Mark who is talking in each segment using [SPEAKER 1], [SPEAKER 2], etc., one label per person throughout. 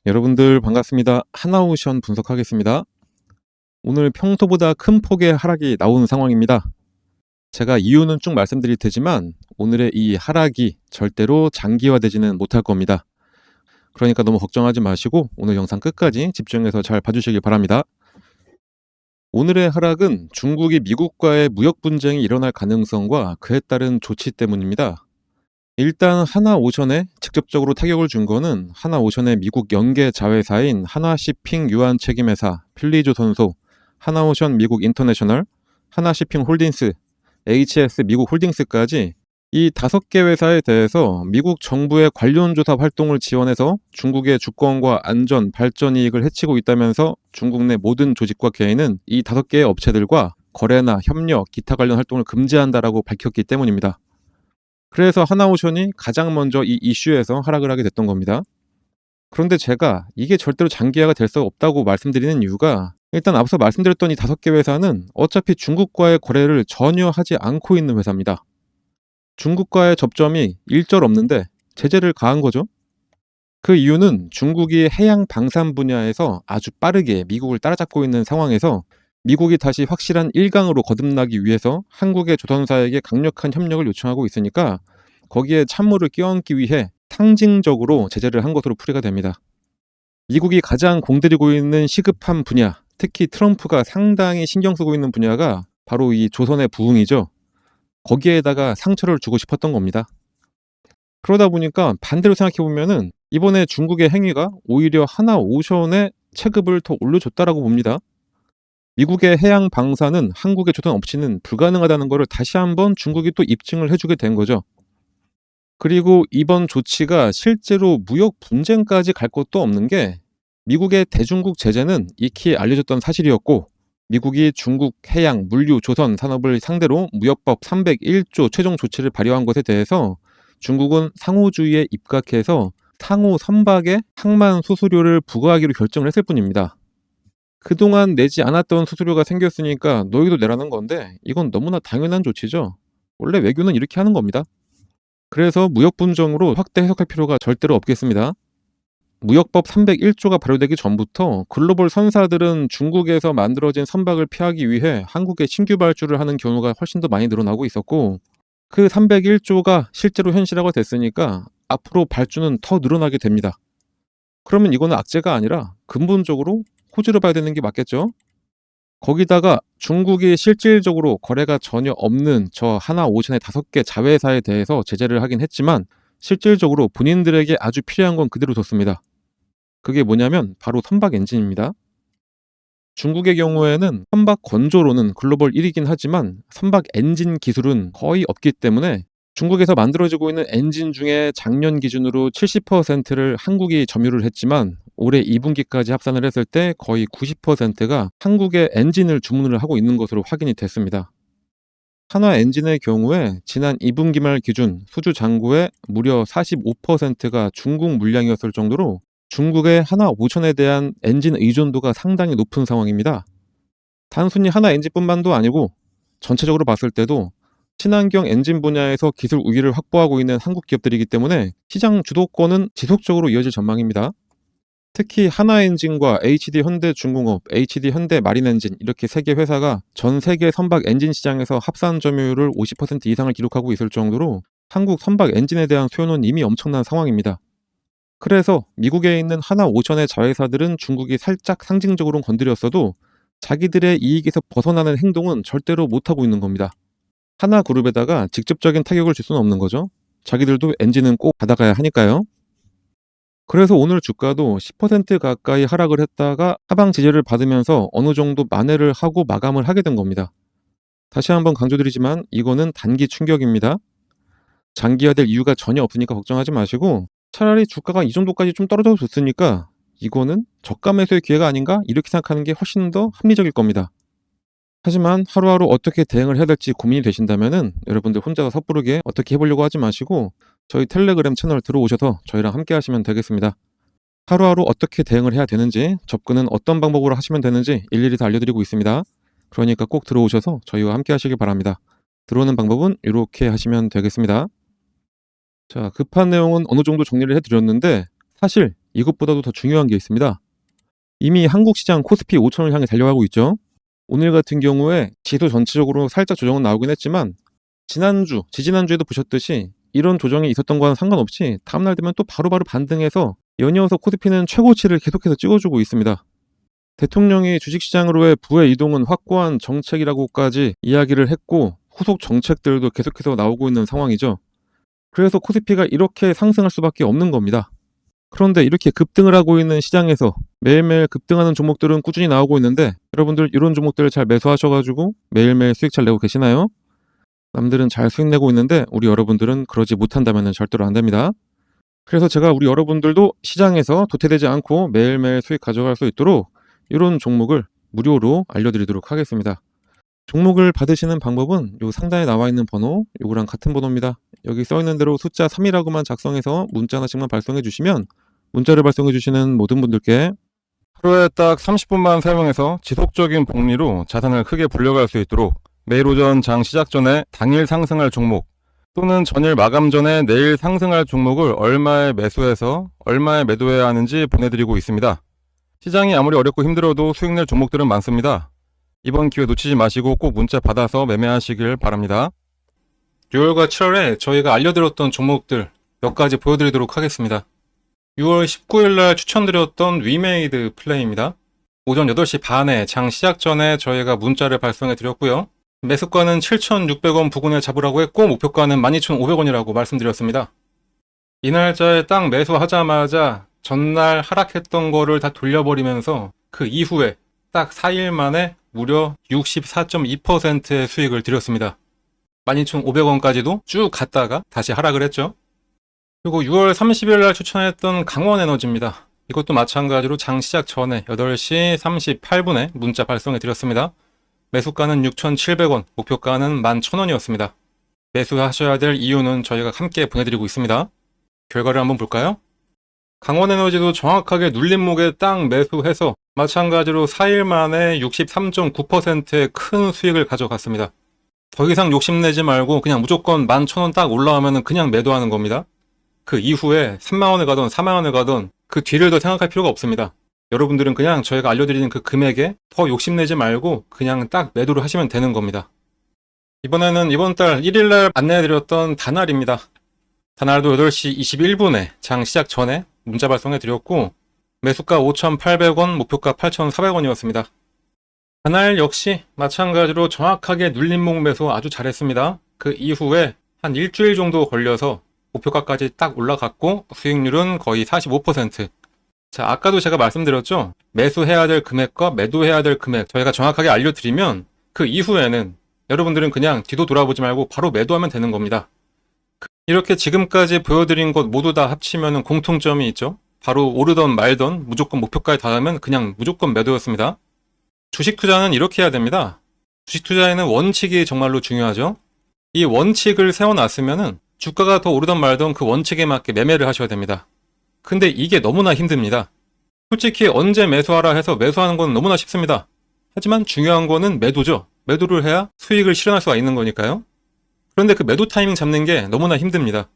[SPEAKER 1] 여러분들 반갑습니다. 하나오션 분석하겠습니다. 오늘 평소보다 큰 폭의 하락이 나오는 상황입니다. 제가 이유는 쭉 말씀드릴 테지만 오늘의 이 하락이 절대로 장기화되지는 못할 겁니다. 그러니까 너무 걱정하지 마시고 오늘 영상 끝까지 집중해서 잘 봐주시길 바랍니다. 오늘의 하락은 중국이 미국과의 무역 분쟁이 일어날 가능성과 그에 따른 조치 때문입니다. 일단 하나오션에 직접적으로 타격을 준 거는 하나오션의 미국 연계 자회사인 하나시핑 유한 책임회사, 필리조선소, 하나오션 미국 인터내셔널, 하나시핑 홀딩스, HS 미국 홀딩스까지 이 5개 회사에 대해서 미국 정부의 관련 조사 활동을 지원해서 중국의 주권과 안전, 발전 이익을 해치고 있다면서 중국 내 모든 조직과 개인은 이 5개의 업체들과 거래나 협력, 기타 관련 활동을 금지한다라고 밝혔기 때문입니다. 그래서 하나오션이 가장 먼저 이 이슈에서 하락을 하게 됐던 겁니다. 그런데 제가 이게 절대로 장기화가 될 수 없다고 말씀드리는 이유가 일단 앞서 말씀드렸던 이 5개 회사는 어차피 중국과의 거래를 전혀 하지 않고 있는 회사입니다. 중국과의 접점이 일절 없는데 제재를 가한 거죠. 그 이유는 중국이 해양 방산 분야에서 아주 빠르게 미국을 따라잡고 있는 상황에서 미국이 다시 확실한 1강으로 거듭나기 위해서 한국의 조선사에게 강력한 협력을 요청하고 있으니까 거기에 찬물을 끼얹기 위해 상징적으로 제재를 한 것으로 풀이가 됩니다. 미국이 가장 공들이고 있는 시급한 분야, 특히 트럼프가 상당히 신경 쓰고 있는 분야가 바로 이 조선의 부흥이죠. 거기에다가 상처를 주고 싶었던 겁니다. 그러다 보니까 반대로 생각해보면은 이번에 중국의 행위가 오히려 하나오션의 체급을 더 올려줬다라고 봅니다. 미국의 해양 방사는 한국의 조선 없이는 불가능하다는 것을 다시 한번 중국이 또 입증을 해주게 된 거죠. 그리고 이번 조치가 실제로 무역 분쟁까지 갈 것도 없는 게 미국의 대중국 제재는 익히 알려졌던 사실이었고 미국이 중국 해양, 물류, 조선 산업을 상대로 무역법 301조 최종 조치를 발효한 것에 대해서 중국은 상호주의에 입각해서 상호 선박에 항만 수수료를 부과하기로 결정을 했을 뿐입니다. 그동안 내지 않았던 수수료가 생겼으니까 너희도 내라는 건데 이건 너무나 당연한 조치죠. 원래 외교는 이렇게 하는 겁니다. 그래서 무역 분쟁으로 확대 해석할 필요가 절대로 없겠습니다. 무역법 301조가 발효되기 전부터 글로벌 선사들은 중국에서 만들어진 선박을 피하기 위해 한국에 신규 발주를 하는 경우가 훨씬 더 많이 늘어나고 있었고 그 301조가 실제로 현실화가 됐으니까 앞으로 발주는 더 늘어나게 됩니다. 그러면 이거는 악재가 아니라 근본적으로 호재로 봐야 되는 게 맞겠죠? 거기다가 중국이 실질적으로 거래가 전혀 없는 저 하나오션의 5개 자회사에 대해서 제재를 하긴 했지만 실질적으로 본인들에게 아주 필요한 건 그대로 뒀습니다. 그게 뭐냐면 바로 선박 엔진입니다. 중국의 경우에는 선박 건조로는 글로벌 1위긴 하지만 선박 엔진 기술은 거의 없기 때문에 중국에서 만들어지고 있는 엔진 중에 작년 기준으로 70%를 한국이 점유를 했지만 올해 2분기까지 합산을 했을 때 거의 90%가 한국의 엔진을 주문을 하고 있는 것으로 확인이 됐습니다. 한화 엔진의 경우에 지난 2분기 말 기준 수주 잔고의 무려 45%가 중국 물량이었을 정도로 중국의 하나오션에 대한 엔진 의존도가 상당히 높은 상황입니다. 단순히 하나 엔진뿐만도 아니고 전체적으로 봤을 때도 친환경 엔진 분야에서 기술 우위를 확보하고 있는 한국 기업들이기 때문에 시장 주도권은 지속적으로 이어질 전망입니다. 특히 하나엔진과 HD 현대중공업, HD 현대 마린엔진 이렇게 3개 회사가 전 세계 선박 엔진 시장에서 합산 점유율을 50% 이상을 기록하고 있을 정도로 한국 선박 엔진에 대한 수요는 이미 엄청난 상황입니다. 그래서 미국에 있는 하나오션의 자회사들은 중국이 살짝 상징적으로는 건드렸어도 자기들의 이익에서 벗어나는 행동은 절대로 못하고 있는 겁니다. 하나그룹에다가 직접적인 타격을 줄 수는 없는 거죠. 자기들도 엔진은 꼭 받아가야 하니까요. 그래서 오늘 주가도 10% 가까이 하락을 했다가 하방 지지를 받으면서 어느 정도 만회를 하고 마감을 하게 된 겁니다. 다시 한번 강조드리지만 이거는 단기 충격입니다. 장기화될 이유가 전혀 없으니까 걱정하지 마시고 차라리 주가가 이 정도까지 좀 떨어져 줬으니까 이거는 저가 매수의 기회가 아닌가 이렇게 생각하는 게 훨씬 더 합리적일 겁니다. 하지만 하루하루 어떻게 대응을 해야 될지 고민이 되신다면은 여러분들 혼자서 섣부르게 어떻게 해보려고 하지 마시고 저희 텔레그램 채널 들어오셔서 저희랑 함께 하시면 되겠습니다. 하루하루 어떻게 대응을 해야 되는지 접근은 어떤 방법으로 하시면 되는지 일일이 다 알려드리고 있습니다. 그러니까 꼭 들어오셔서 저희와 함께 하시길 바랍니다. 들어오는 방법은 이렇게 하시면 되겠습니다. 자, 급한 내용은 어느 정도 정리를 해드렸는데 사실 이것보다도 더 중요한 게 있습니다. 이미 한국 시장 코스피 5천을 향해 달려가고 있죠. 오늘 같은 경우에 지수 전체적으로 살짝 조정은 나오긴 했지만 지난주, 지지난주에도 보셨듯이 이런 조정이 있었던 거와는 상관없이 다음날 되면 또 바로바로 반등해서 연이어서 코스피는 최고치를 계속해서 찍어주고 있습니다. 대통령이 주식시장으로의 부의 이동은 확고한 정책이라고까지 이야기를 했고 후속 정책들도 계속해서 나오고 있는 상황이죠. 그래서 코스피가 이렇게 상승할 수밖에 없는 겁니다. 그런데 이렇게 급등을 하고 있는 시장에서 매일매일 급등하는 종목들은 꾸준히 나오고 있는데 여러분들 이런 종목들을 잘 매수하셔가지고 매일매일 수익 잘 내고 계시나요? 남들은 잘 수익 내고 있는데 우리 여러분들은 그러지 못한다면 절대로 안 됩니다. 그래서 제가 우리 여러분들도 시장에서 도태되지 않고 매일매일 수익 가져갈 수 있도록 이런 종목을 무료로 알려드리도록 하겠습니다. 종목을 받으시는 방법은 요 상단에 나와 있는 번호, 요거랑 같은 번호입니다. 여기 써 있는 대로 숫자 3이라고만 작성해서 문자 하나씩만 발송해 주시면 문자를 발송해 주시는 모든 분들께 하루에 딱 30분만 사용해서 지속적인 복리로 자산을 크게 불려갈 수 있도록 매일 오전 장 시작 전에 당일 상승할 종목 또는 전일 마감 전에 내일 상승할 종목을 얼마에 매수해서 얼마에 매도해야 하는지 보내드리고 있습니다. 시장이 아무리 어렵고 힘들어도 수익 낼 종목들은 많습니다. 이번 기회 놓치지 마시고 꼭 문자 받아서 매매하시길 바랍니다. 6월과 7월에 저희가 알려드렸던 종목들 몇 가지 보여드리도록 하겠습니다. 6월 19일날 추천드렸던 위메이드 플레이입니다. 오전 8시 반에 장 시작 전에 저희가 문자를 발송해 드렸고요. 매수가는 7,600원 부근에 잡으라고 했고 목표가는 12,500원이라고 말씀드렸습니다. 이 날짜에 딱 매수하자마자 전날 하락했던 거를 다 돌려버리면서 그 이후에 딱 4일 만에 무려 64.2%의 수익을 드렸습니다. 12,500원까지도 쭉 갔다가 다시 하락을 했죠. 그리고 6월 30일 날 추천했던 강원에너지입니다. 이것도 마찬가지로 장 시작 전에 8시 38분에 문자 발송해 드렸습니다. 매수가는 6,700원, 목표가는 11,000원이었습니다. 매수하셔야 될 이유는 저희가 함께 보내드리고 있습니다. 결과를 한번 볼까요? 강원에너지도 정확하게 눌림목에 딱 매수해서 마찬가지로 4일 만에 63.9%의 큰 수익을 가져갔습니다. 더 이상 욕심내지 말고 그냥 무조건 11,000원 딱 올라오면 그냥 매도하는 겁니다. 그 이후에 3만원을 가던 4만원을 가던 그 뒤를 더 생각할 필요가 없습니다. 여러분들은 그냥 저희가 알려드리는 그 금액에 더 욕심내지 말고 그냥 딱 매도를 하시면 되는 겁니다. 이번에는 이번 달 1일날 안내해드렸던 다날입니다. 다날도 8시 21분에 장 시작 전에 문자 발송해 드렸고 매수가 5,800원, 목표가 8,400원이었습니다. 다날 역시 마찬가지로 정확하게 눌림목 매수 아주 잘했습니다. 그 이후에 한 일주일 정도 걸려서 목표가까지 딱 올라갔고 수익률은 거의 45%. 자, 아까도 제가 말씀드렸죠. 매수해야 될 금액과 매도해야 될 금액 저희가 정확하게 알려드리면 그 이후에는 여러분들은 그냥 뒤도 돌아보지 말고 바로 매도하면 되는 겁니다. 이렇게 지금까지 보여드린 것 모두 다 합치면 공통점이 있죠. 바로 오르던 말던 무조건 목표가에 닿으면 그냥 무조건 매도였습니다. 주식 투자는 이렇게 해야 됩니다. 주식 투자에는 원칙이 정말로 중요하죠. 이 원칙을 세워놨으면 주가가 더 오르던 말던 그 원칙에 맞게 매매를 하셔야 됩니다. 근데 이게 너무나 힘듭니다. 솔직히 언제 매수하라 해서 매수하는 건 너무나 쉽습니다. 하지만 중요한 거는 매도죠. 매도를 해야 수익을 실현할 수가 있는 거니까요. 그런데 그 매도 타이밍 잡는 게 너무나 힘듭니다.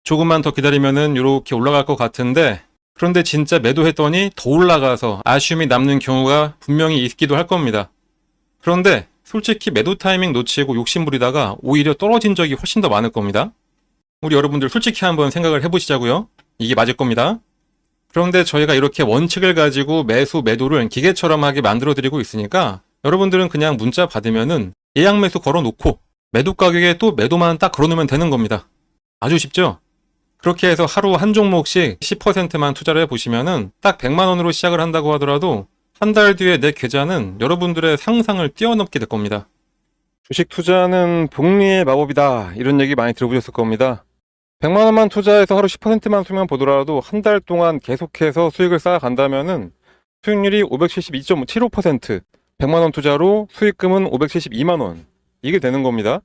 [SPEAKER 1] 조금만 더 기다리면은 이렇게 올라갈 것 같은데 그런데 진짜 매도했더니 더 올라가서 아쉬움이 남는 경우가 분명히 있기도 할 겁니다. 그런데 솔직히 매도 타이밍 놓치고 욕심부리다가 오히려 떨어진 적이 훨씬 더 많을 겁니다. 우리 여러분들 솔직히 한번 생각을 해보시자고요. 이게 맞을 겁니다. 그런데 저희가 이렇게 원칙을 가지고 매수, 매도를 기계처럼 하게 만들어드리고 있으니까 여러분들은 그냥 문자 받으면은 예약 매수 걸어놓고 매도 가격에 또 매도만 딱 걸어놓으면 되는 겁니다. 아주 쉽죠? 그렇게 해서 하루 한 종목씩 10%만 투자를 해보시면은 딱 100만 원으로 시작을 한다고 하더라도 한 달 뒤에 내 계좌는 여러분들의 상상을 뛰어넘게 될 겁니다. 주식 투자는 복리의 마법이다. 이런 얘기 많이 들어보셨을 겁니다. 100만 원만 투자해서 하루 10%만 수익만 보더라도 한 달 동안 계속해서 수익을 쌓아간다면은 수익률이 572.75%, 100만 원 투자로 수익금은 572만 원. 이게 되는 겁니다.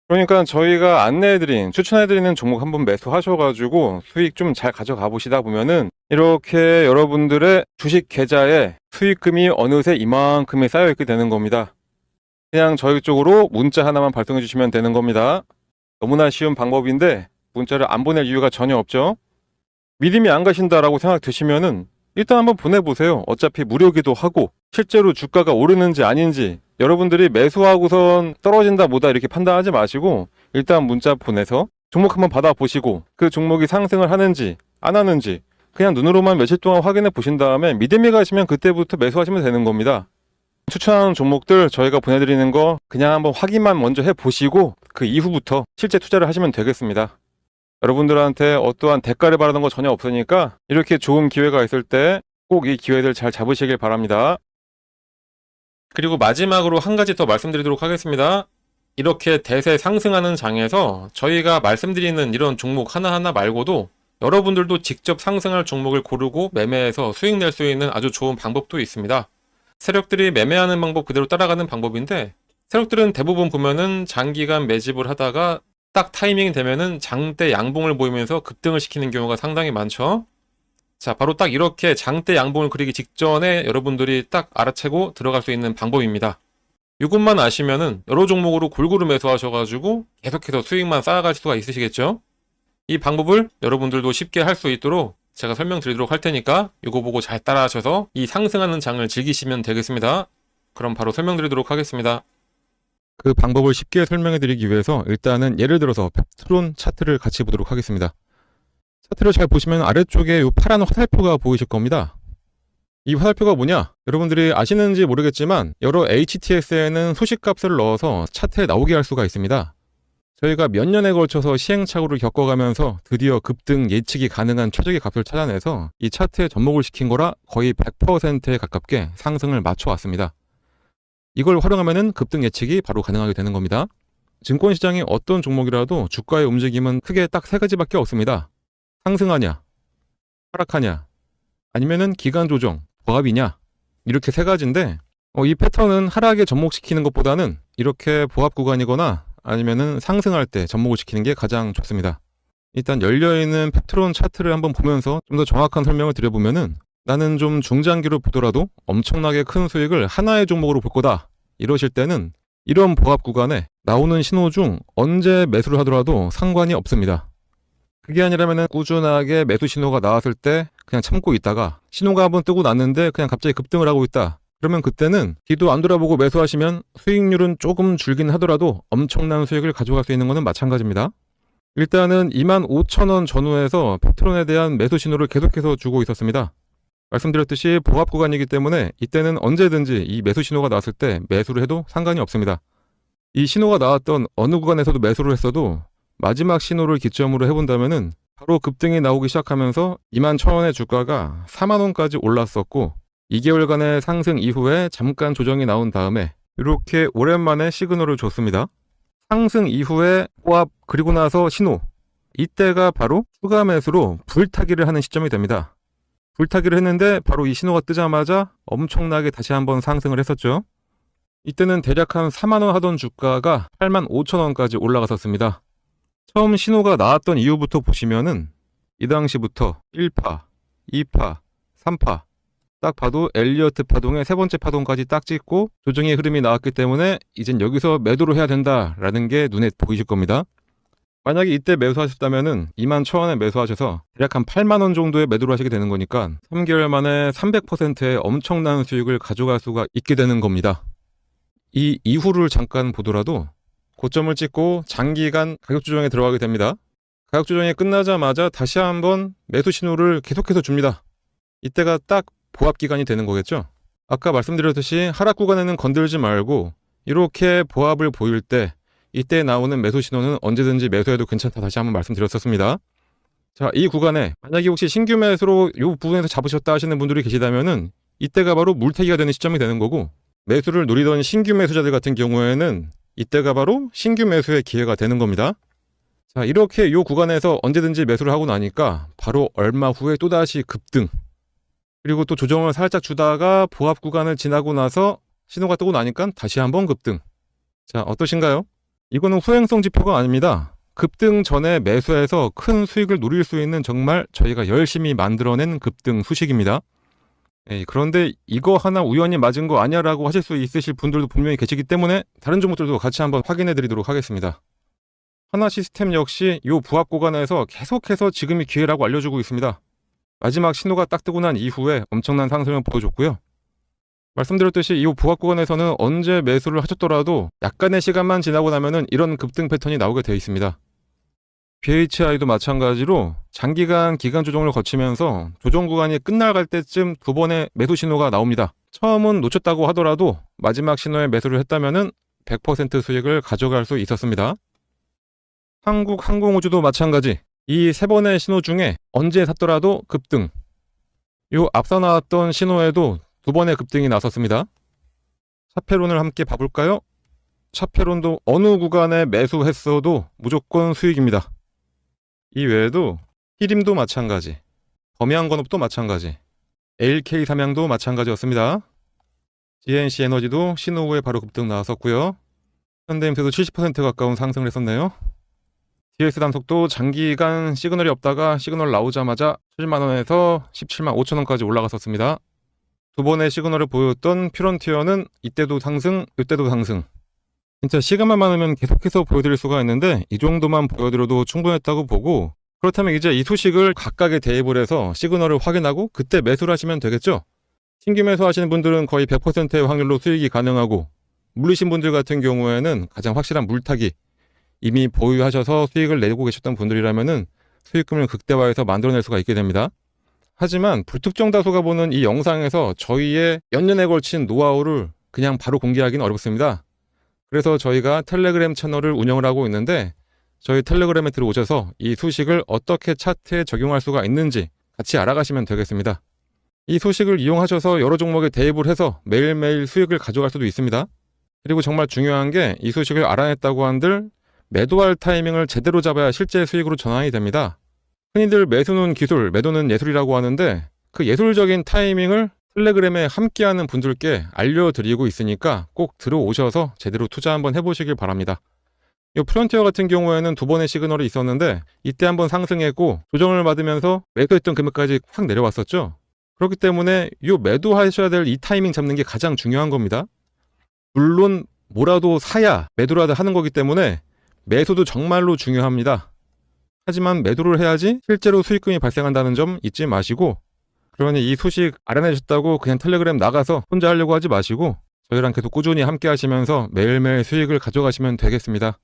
[SPEAKER 1] 그러니까 저희가 안내해드린, 추천해드리는 종목 한번 매수하셔가지고 수익 좀 잘 가져가 보시다 보면은 이렇게 여러분들의 주식 계좌에 수익금이 어느새 이만큼이 쌓여있게 되는 겁니다. 그냥 저희 쪽으로 문자 하나만 발송해 주시면 되는 겁니다. 너무나 쉬운 방법인데 문자를 안 보낼 이유가 전혀 없죠. 믿음이 안 가신다라고 생각 드시면은 일단 한번 보내보세요. 어차피 무료기도 하고 실제로 주가가 오르는지 아닌지 여러분들이 매수하고선 떨어진다 뭐다 이렇게 판단하지 마시고 일단 문자 보내서 종목 한번 받아보시고 그 종목이 상승을 하는지 안 하는지 그냥 눈으로만 며칠 동안 확인해 보신 다음에 믿음이 가시면 그때부터 매수하시면 되는 겁니다. 추천하는 종목들 저희가 보내드리는 거 그냥 한번 확인만 먼저 해보시고 그 이후부터 실제 투자를 하시면 되겠습니다. 여러분들한테 어떠한 대가를 바라는 거 전혀 없으니까 이렇게 좋은 기회가 있을 때 꼭 이 기회들 잘 잡으시길 바랍니다. 그리고 마지막으로 한 가지 더 말씀드리도록 하겠습니다. 이렇게 대세 상승하는 장에서 저희가 말씀드리는 이런 종목 하나하나 말고도 여러분들도 직접 상승할 종목을 고르고 매매해서 수익 낼 수 있는 아주 좋은 방법도 있습니다. 세력들이 매매하는 방법 그대로 따라가는 방법인데 세력들은 대부분 보면은 장기간 매집을 하다가 딱 타이밍이 되면은 장대 양봉을 보이면서 급등을 시키는 경우가 상당히 많죠. 자, 바로 딱 이렇게 장대 양봉을 그리기 직전에 여러분들이 딱 알아채고 들어갈 수 있는 방법입니다. 이것만 아시면은 여러 종목으로 골고루 매수하셔가지고 계속해서 수익만 쌓아갈 수가 있으시겠죠? 이 방법을 여러분들도 쉽게 할 수 있도록 제가 설명드리도록 할 테니까 이거 보고 잘 따라하셔서 이 상승하는 장을 즐기시면 되겠습니다. 그럼 바로 설명드리도록 하겠습니다. 그 방법을 쉽게 설명해 드리기 위해서 일단은 예를 들어서 펩트론 차트를 같이 보도록 하겠습니다. 차트를 잘 보시면 아래쪽에 이 파란 화살표가 보이실 겁니다. 이 화살표가 뭐냐? 여러분들이 아시는지 모르겠지만 여러 HTS에는 소식값을 넣어서 차트에 나오게 할 수가 있습니다. 저희가 몇 년에 걸쳐서 시행착오를 겪어가면서 드디어 급등 예측이 가능한 최적의 값을 찾아내서 이 차트에 접목을 시킨 거라 거의 100%에 가깝게 상승을 맞춰왔습니다. 이걸 활용하면 급등 예측이 바로 가능하게 되는 겁니다. 증권시장의 어떤 종목이라도 주가의 움직임은 크게 딱 세 가지밖에 없습니다. 상승하냐, 하락하냐, 아니면은 기간 조정, 보합이냐, 이렇게 세 가지인데 이 패턴은 하락에 접목시키는 것보다는 이렇게 보합 구간이거나 아니면은 상승할 때 접목을 시키는 게 가장 좋습니다. 일단 열려있는 펩트론 차트를 한번 보면서 좀 더 정확한 설명을 드려보면은 나는 좀 중장기로 보더라도 엄청나게 큰 수익을 하나의 종목으로 볼 거다 이러실 때는 이런 보합 구간에 나오는 신호 중 언제 매수를 하더라도 상관이 없습니다. 그게 아니라면 꾸준하게 매수 신호가 나왔을 때 그냥 참고 있다가 신호가 한번 뜨고 났는데 그냥 갑자기 급등을 하고 있다. 그러면 그때는 뒤도 안 돌아보고 매수하시면 수익률은 조금 줄긴 하더라도 엄청난 수익을 가져갈 수 있는 것은 마찬가지입니다. 일단은 25,000원 전후에서 펩트론에 대한 매수 신호를 계속해서 주고 있었습니다. 말씀드렸듯이 보합 구간이기 때문에 이때는 언제든지 이 매수 신호가 나왔을 때 매수를 해도 상관이 없습니다. 이 신호가 나왔던 어느 구간에서도 매수를 했어도 마지막 신호를 기점으로 해본다면은 바로 급등이 나오기 시작하면서 21,000원의 주가가 40,000원까지 올랐었고 2개월간의 상승 이후에 잠깐 조정이 나온 다음에 이렇게 오랜만에 시그널을 줬습니다. 상승 이후에 보합 그리고 나서 신호, 이때가 바로 추가 매수로 불타기를 하는 시점이 됩니다. 불타기를 했는데 바로 이 신호가 뜨자마자 엄청나게 다시 한번 상승을 했었죠. 이때는 대략 한 40,000원 하던 주가가 85,000원까지 올라갔었습니다. 처음 신호가 나왔던 이후부터 보시면은 이 당시부터 1파, 2파, 3파 딱 봐도 엘리어트 파동의 세 번째 파동까지 딱 찍고 조정의 흐름이 나왔기 때문에 이젠 여기서 매도를 해야 된다라는 게 눈에 보이실 겁니다. 만약에 이때 매수하셨다면은 21,000원에 매수하셔서 대략 한 80,000원 정도에 매도를 하시게 되는 거니까 3개월 만에 300%의 엄청난 수익을 가져갈 수가 있게 되는 겁니다. 이 이후를 잠깐 보더라도 고점을 찍고 장기간 가격 조정에 들어가게 됩니다. 가격 조정이 끝나자마자 다시 한번 매수 신호를 계속해서 줍니다. 이때가 딱 보합 기간이 되는 거겠죠. 아까 말씀드렸듯이 하락 구간에는 건들지 말고 이렇게 보합을 보일 때 이때 나오는 매수 신호는 언제든지 매수해도 괜찮다 다시 한번 말씀드렸었습니다. 자, 이 구간에 만약에 혹시 신규 매수로 이 부분에서 잡으셨다 하시는 분들이 계시다면은 이때가 바로 물타기가 되는 시점이 되는 거고 매수를 노리던 신규 매수자들 같은 경우에는 이때가 바로 신규 매수의 기회가 되는 겁니다. 자, 이렇게 이 구간에서 언제든지 매수를 하고 나니까 바로 얼마 후에 또다시 급등, 그리고 또 조정을 살짝 주다가 보합 구간을 지나고 나서 신호가 뜨고 나니까 다시 한번 급등. 자, 어떠신가요? 이거는 후행성 지표가 아닙니다. 급등 전에 매수해서 큰 수익을 노릴 수 있는 정말 저희가 열심히 만들어낸 급등 수식입니다. 그런데 이거 하나 우연히 맞은 거 아니야 라고 하실 수 있으실 분들도 분명히 계시기 때문에 다른 종목들도 같이 한번 확인해 드리도록 하겠습니다. 하나 시스템 역시 이 부합 구간에서 계속해서 지금이 기회라고 알려주고 있습니다. 마지막 신호가 딱 뜨고 난 이후에 엄청난 상승을 보여줬고요. 말씀드렸듯이 이 보합 구간에서는 언제 매수를 하셨더라도 약간의 시간만 지나고 나면은 이런 급등 패턴이 나오게 되어 있습니다. BHI도 마찬가지로 장기간 기간 조정을 거치면서 조정 구간이 끝나갈 때쯤 두 번의 매수 신호가 나옵니다. 처음은 놓쳤다고 하더라도 마지막 신호에 매수를 했다면은 100% 수익을 가져갈 수 있었습니다. 한국항공우주도 마찬가지. 이 세 번의 신호 중에 언제 샀더라도 급등. 요 앞서 나왔던 신호에도 두 번의 급등이 나섰습니다. 차페론을 함께 봐볼까요? 차페론도 어느 구간에 매수했어도 무조건 수익입니다. 이 외에도 히림도 마찬가지, 범양건업도 마찬가지, LK 삼양도 마찬가지였습니다. GNC 에너지도 신호 후에 바로 급등 나왔었고요. 현대임스도 70% 가까운 상승을 했었네요. DS 단속도 장기간 시그널이 없다가 시그널 나오자마자 7만원에서 17만 5천원까지 올라갔었습니다. 두 번의 시그널을 보였던 퓨런티어는 이때도 상승, 이때도 상승. 진짜 시간만 많으면 계속해서 보여드릴 수가 있는데 이 정도만 보여드려도 충분했다고 보고, 그렇다면 이제 이 소식을 각각에 대입을 해서 시그널을 확인하고 그때 매수를 하시면 되겠죠. 신규 매수하시는 분들은 거의 100%의 확률로 수익이 가능하고, 물리신 분들 같은 경우에는 가장 확실한 물타기, 이미 보유하셔서 수익을 내고 계셨던 분들이라면은 수익금을 극대화해서 만들어낼 수가 있게 됩니다. 하지만 불특정 다수가 보는 이 영상에서 저희의 몇 년에 걸친 노하우를 그냥 바로 공개하기는 어렵습니다. 그래서 저희가 텔레그램 채널을 운영을 하고 있는데, 저희 텔레그램에 들어오셔서 이 소식을 어떻게 차트에 적용할 수가 있는지 같이 알아가시면 되겠습니다. 이 소식을 이용하셔서 여러 종목에 대입을 해서 매일매일 수익을 가져갈 수도 있습니다. 그리고 정말 중요한 게, 이 소식을 알아냈다고 한들 매도할 타이밍을 제대로 잡아야 실제 수익으로 전환이 됩니다. 흔히들 매수는 기술, 매도는 예술이라고 하는데, 그 예술적인 타이밍을 텔레그램에 함께하는 분들께 알려드리고 있으니까 꼭 들어오셔서 제대로 투자 한번 해보시길 바랍니다. 이 프론티어 같은 경우에는 두 번의 시그널이 있었는데, 이때 한번 상승했고 조정을 받으면서 매도했던 금액까지 확 내려왔었죠. 그렇기 때문에 이 매도하셔야 될 이 타이밍 잡는 게 가장 중요한 겁니다. 물론 뭐라도 사야 매도라도 하는 거기 때문에 매수도 정말로 중요합니다. 하지만 매도를 해야지 실제로 수익금이 발생한다는 점 잊지 마시고, 그러니 이 소식 알아내셨다고 그냥 텔레그램 나가서 혼자 하려고 하지 마시고 저희랑 계속 꾸준히 함께 하시면서 매일매일 수익을 가져가시면 되겠습니다.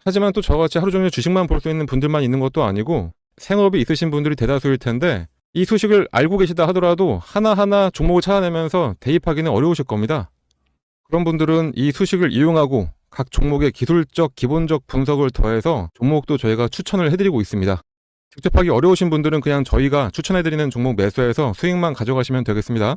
[SPEAKER 1] 하지만 또 저같이 하루 종일 주식만 볼 수 있는 분들만 있는 것도 아니고 생업이 있으신 분들이 대다수일 텐데, 이 소식을 알고 계시다 하더라도 하나하나 종목을 찾아내면서 대입하기는 어려우실 겁니다. 그런 분들은 이 소식을 이용하고 각 종목의 기술적, 기본적 분석을 더해서 종목도 저희가 추천을 해드리고 있습니다. 직접 하기 어려우신 분들은 그냥 저희가 추천해드리는 종목 매수해서 수익만 가져가시면 되겠습니다.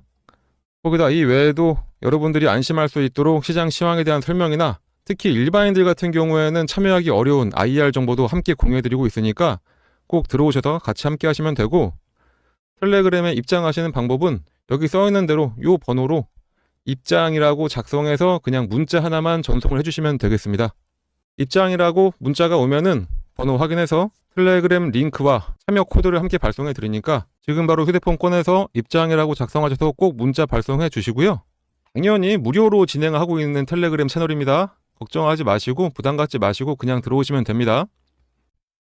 [SPEAKER 1] 거기다 이 외에도 여러분들이 안심할 수 있도록 시장 시황에 대한 설명이나 특히 일반인들 같은 경우에는 참여하기 어려운 IR 정보도 함께 공유해드리고 있으니까 꼭 들어오셔서 같이 함께 하시면 되고, 텔레그램에 입장하시는 방법은 여기 써있는 대로 이 번호로 입장이라고 작성해서 그냥 문자 하나만 전송을 해주시면 되겠습니다. 입장이라고 문자가 오면은 번호 확인해서 텔레그램 링크와 참여 코드를 함께 발송해 드리니까 지금 바로 휴대폰 꺼내서 입장이라고 작성하셔서 꼭 문자 발송해 주시고요. 당연히 무료로 진행하고 있는 텔레그램 채널입니다. 걱정하지 마시고 부담 갖지 마시고 그냥 들어오시면 됩니다.